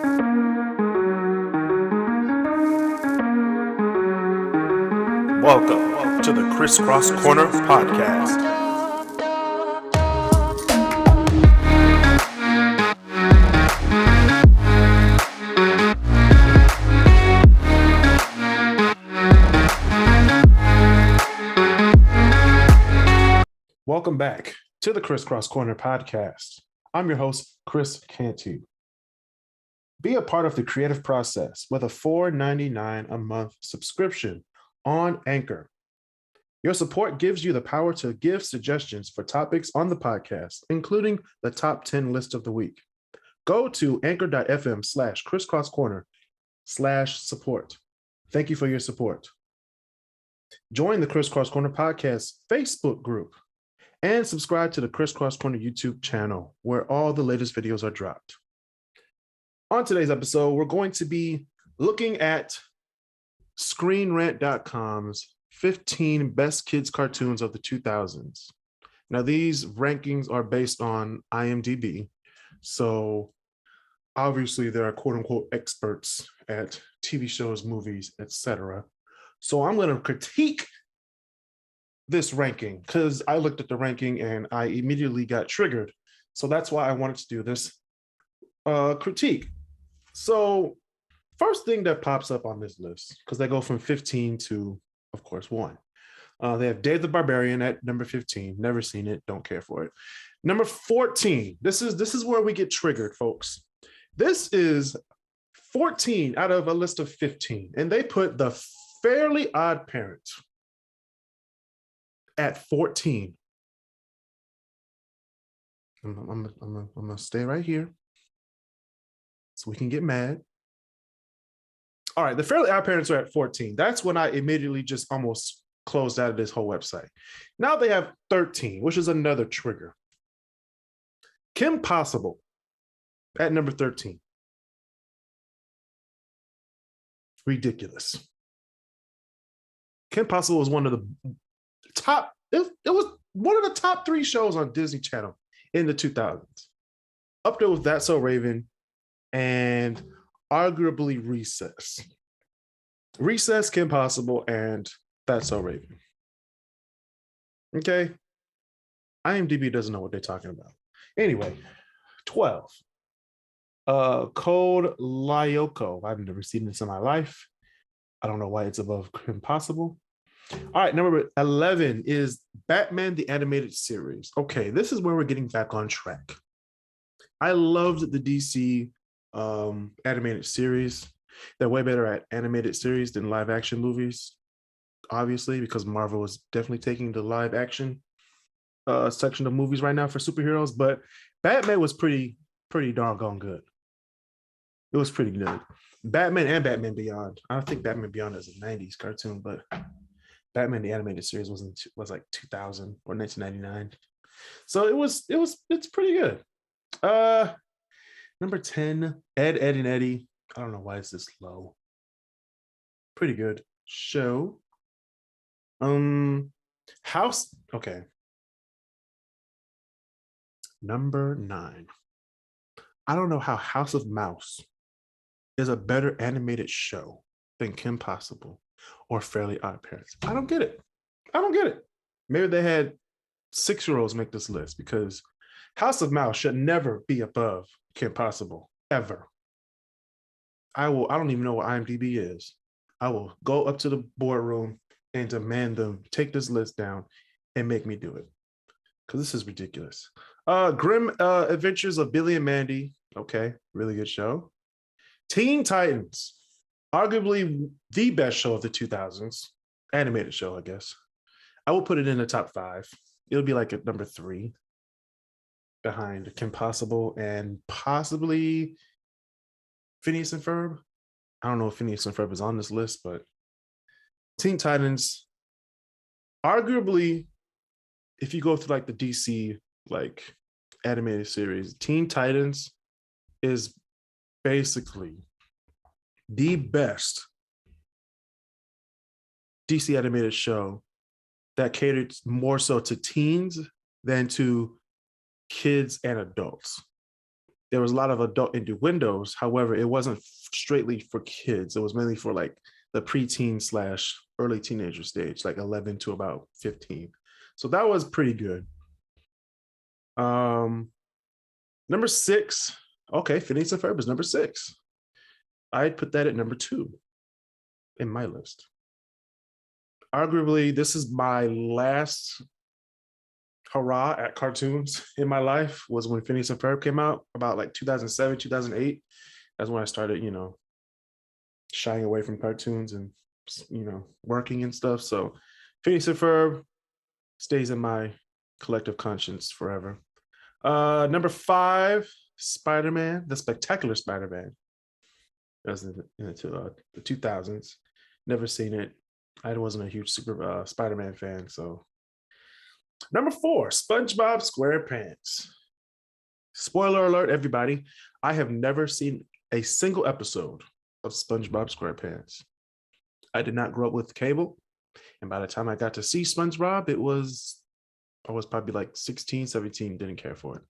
Welcome to the KrisCross Corner podcast. Welcome back to the KrisCross Corner podcast. I'm your host, Kris Cantu. Be a part of the creative process with a $4.99 a month subscription on Anchor. Your support gives you the power to give suggestions for topics on the podcast, including the top 10 list of the week. Go to anchor.fm/KrisCrossCorner/support. Thank you for your support. Join the KrisCross Corner podcast Facebook group and subscribe to the KrisCross Corner YouTube channel where all the latest videos are dropped. On today's episode, we're going to be looking at Screenrant.com's 15 best kids cartoons of the 2000s. Now, these rankings are based on IMDb. So obviously there are quote unquote experts at TV shows, movies, etc. So I'm going to critique this ranking because I looked at the ranking and I immediately got triggered. So that's why I wanted to do this critique. So first thing that pops up on this list, because they go from 15 to, of course, 1. They have Dave the Barbarian at number 15. Never seen it. Don't care for it. Number 14. This is where we get triggered, folks. This is 14 out of a list of 15. And they put the Fairly Odd Parents at 14. I'm gonna stay right here so we can get mad. All right, the Fairly Odd Parents are at 14. That's when I immediately just almost closed out of this whole website. Now they have 13, which is another trigger. Kim Possible at number 13. Ridiculous. Kim Possible was one of the top, it was one of the top 3 shows on Disney Channel in the 2000s. Up there with That's So Raven and arguably Recess. Recess, Kim Possible, and That's So Raven. Okay. IMDb doesn't know what they're talking about. Anyway, 12. Code Lyoko. I've never seen this in my life. I don't know why it's above Kim Possible. All right, number 11 is Batman the Animated Series. Okay, this is where we're getting back on track. I loved the DC animated series. They're way better at animated series than live action movies, obviously, because Marvel was definitely taking the live action section of movies right now for superheroes. But Batman was pretty doggone good. It was pretty good. Batman and Batman Beyond. I don't think Batman Beyond is a 90s cartoon, but Batman the Animated Series was like 2000 or 1999. So it's pretty good. Number 10, Ed, Edd n Eddy. I don't know why it's this low. Pretty good show. House. Okay. Number 9. I don't know how House of Mouse is a better animated show than Kim Possible or Fairly Odd Parents. I don't get it. Maybe they had 6-year-olds make this list because House of Mouse should never be above Kim Possible, ever. I don't even know what IMDb is. I will go up to the boardroom and demand them take this list down and make me do it. Because this is ridiculous. Grim Adventures of Billy and Mandy. Okay, really good show. Teen Titans. Arguably the best show of the 2000s. Animated show, I guess. I will put it in the top 5. It'll be like at number 3. Behind Kim Possible and possibly Phineas and Ferb. I don't know if Phineas and Ferb is on this list, but Teen Titans, arguably, if you go through like the DC like animated series, Teen Titans is basically the best DC animated show that catered more so to teens than to kids and adults. there was a lot of adult innuendos. However, it wasn't straightly for kids. It was mainly for like the preteen slash early teenager stage, like 11 to about 15. So that was pretty good. Number 6. Okay, Phineas and Ferb is number 6. I'd put that at number 2 in my list. Arguably, this is my last hurrah at cartoons in my life, was when Phineas and Ferb came out, about like 2007, 2008. That's when I started, shying away from cartoons and, working and stuff. So Phineas and Ferb stays in my collective conscience forever. Number 5, Spider-Man, the Spectacular Spider-Man. That was in the 2000s. Never seen it. I wasn't a huge super Spider-Man fan. So number 4, SpongeBob SquarePants. Spoiler alert, everybody. I have never seen a single episode of SpongeBob SquarePants. I did not grow up with cable. And by the time I got to see SpongeBob, I was probably like 16, 17, didn't care for it.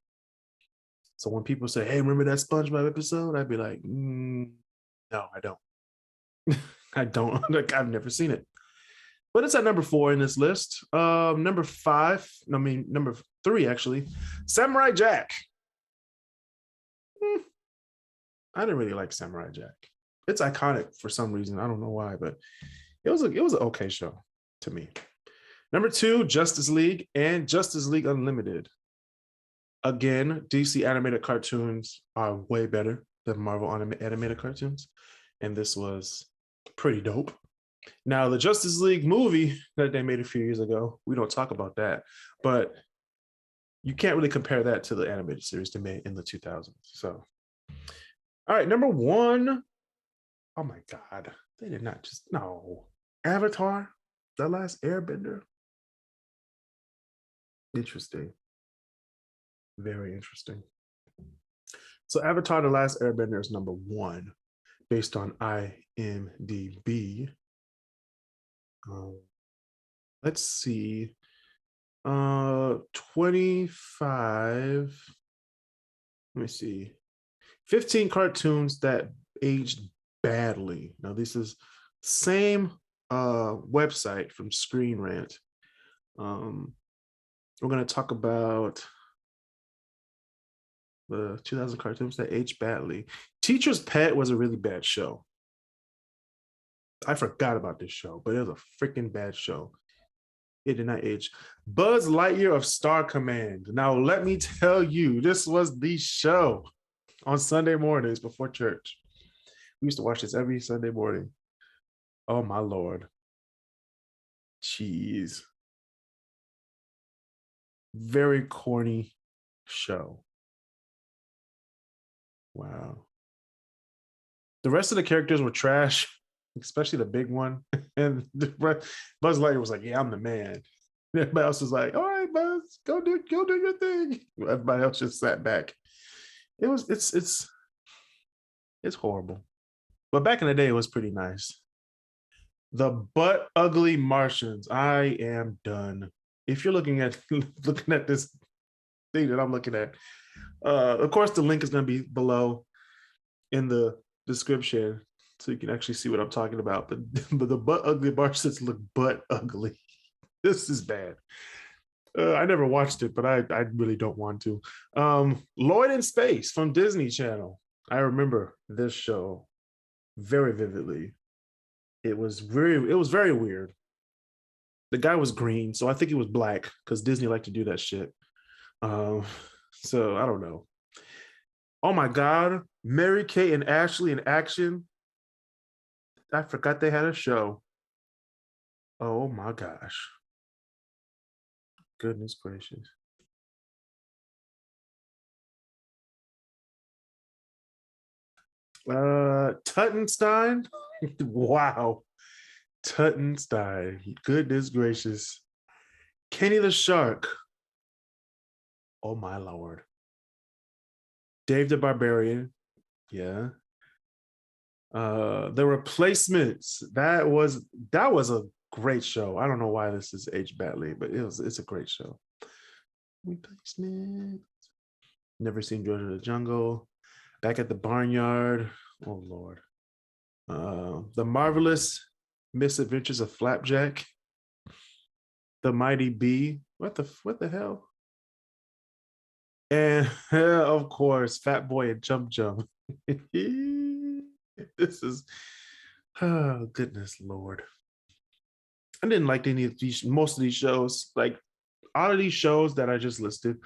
So when people say, hey, remember that SpongeBob episode? I'd be like, no, I don't. I don't. Like, I've never seen it. But it's at number 4 in this list. Number 3, actually. Samurai Jack. I didn't really like Samurai Jack. It's iconic for some reason. I don't know why, but it was an okay show to me. Number 2, Justice League and Justice League Unlimited. Again, DC animated cartoons are way better than Marvel animated cartoons. And this was pretty dope. Now, the Justice League movie that they made a few years ago, we don't talk about that. But you can't really compare that to the animated series they made in the 2000s. So, all right, number 1. Oh my God. They did not just, no. Avatar, The Last Airbender. Interesting. Very interesting. So Avatar, The Last Airbender is number 1 based on IMDb. Let's see. 25. Let me see. 15 cartoons that aged badly. Now, this is same website from Screenrant. We're going to talk about the 2000 cartoons that aged badly. Teacher's Pet was a really bad show. I forgot about this show, but it was a freaking bad show. It did not age. Buzz Lightyear of Star Command. Now, let me tell you, this was the show on Sunday mornings before church. We used to watch this every Sunday morning. Oh, my Lord. Jeez. Very corny show. Wow. The rest of the characters were trash, especially the big one. And Buzz Lightyear was like, yeah, I'm the man. Everybody else was like, all right, Buzz, go do your thing. Everybody else just sat back. It's horrible. But back in the day, it was pretty nice. The Butt Ugly Martians. I am done. If you're looking at this thing that I'm looking at, of course, the link is going to be below in the description, so you can actually see what I'm talking about. But the Butt Ugly Martians look butt ugly. This is bad. I never watched it, but I really don't want to. Lloyd in Space from Disney Channel. I remember this show very vividly. It was very weird. The guy was green, so I think he was black because Disney liked to do that shit. So I don't know. Oh my God, Mary Kate and Ashley in action. I forgot they had a show. Oh my gosh. Goodness gracious. Tuttenstein. Wow. Tuttenstein. Goodness gracious. Kenny the Shark. Oh my Lord. Dave the Barbarian. Yeah. The Replacements. That was a great show. I don't know why this is aged badly, but it's a great show. Replacements. Never seen George of the Jungle. Back at the Barnyard. Oh Lord. The Marvelous Misadventures of Flapjack. The Mighty Bee. What the hell? And of course, Fat Boy and Jump Jump. This is, oh goodness Lord. I didn't like any of these, most of these shows. Like out of these shows that I just listed,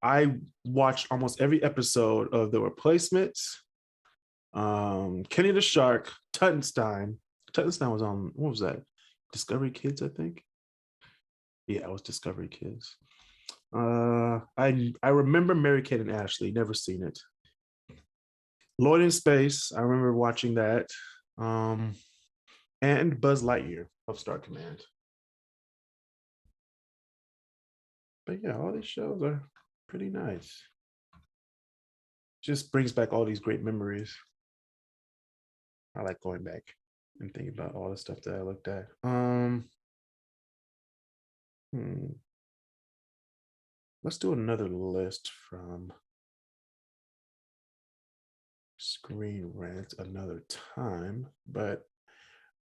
I watched almost every episode of The Replacements, Kenny the Shark, Tuttenstein. Tuttenstein was on, what was that? Discovery Kids, I think. Yeah, it was Discovery Kids. I remember Mary Kate and Ashley, never seen it. Lloyd in Space, I remember watching that. And Buzz Lightyear of Star Command. But yeah, all these shows are pretty nice. Just brings back all these great memories. I like going back and thinking about all the stuff that I looked at. Let's do another list from Screenrant another time. But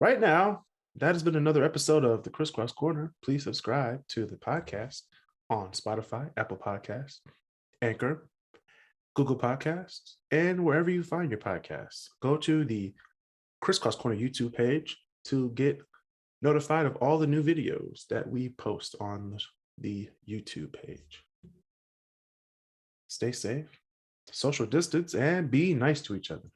right now, that has been another episode of the KrisCross Corner. Please subscribe to the podcast on Spotify, Apple Podcasts, Anchor, Google Podcasts, and wherever you find your podcasts. Go to the KrisCross Corner YouTube page to get notified of all the new videos that we post on the YouTube page. Stay safe, social distance, and be nice to each other.